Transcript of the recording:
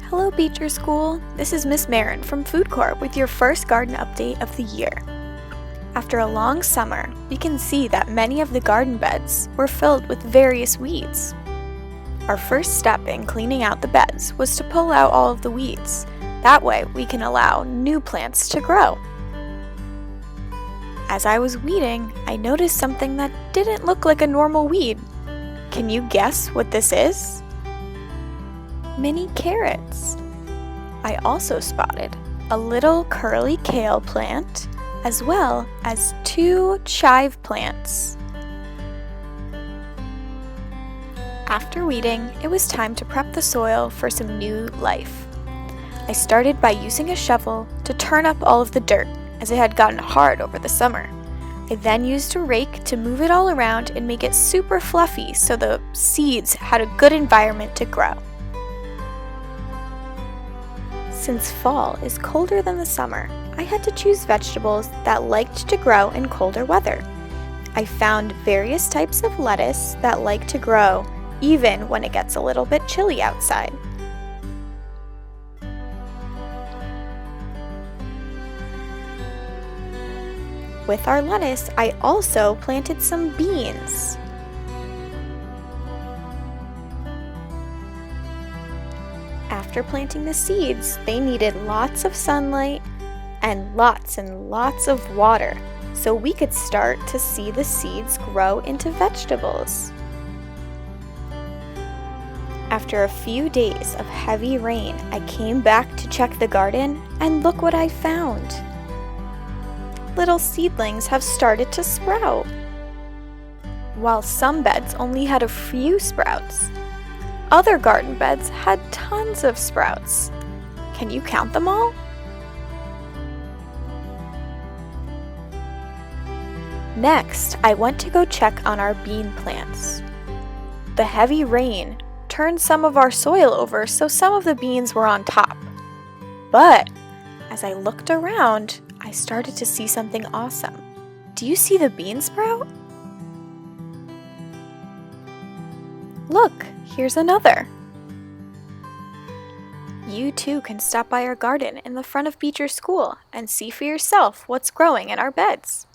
Hello Beecher School, this is Miss Marin from Food Corp with your first garden update of the year. After a long summer, we can see that many of the garden beds were filled with various weeds. Our first step in cleaning out the beds was to pull out all of the weeds. That way we can allow new plants to grow. As I was weeding, I noticed something that didn't look like a normal weed. Can you guess what this is? Mini carrots. I also spotted a little curly kale plant as well as 2 chive plants. After weeding, it was time to prep the soil for some new life. I started by using a shovel to turn up all of the dirt as it had gotten hard over the summer. I then used a rake to move it all around and make it super fluffy so the seeds had a good environment to grow. Since fall is colder than the summer, I had to choose vegetables that liked to grow in colder weather. I found various types of lettuce that like to grow even when it gets a little bit chilly outside. With our lettuce, I also planted some beans. After planting the seeds, they needed lots of sunlight and lots of water, so we could start to see the seeds grow into vegetables. After a few days of heavy rain, I came back to check the garden, and look what I found. Little seedlings have started to sprout. While some beds only had a few sprouts, other garden beds had tons of sprouts. Can you count them all? Next, I went to go check on our bean plants. The heavy rain turned some of our soil over, so some of the beans were on top. But as I looked around, I started to see something awesome. Do you see the bean sprout? Look, here's another. You too can stop by our garden in the front of Beecher School and see for yourself what's growing in our beds.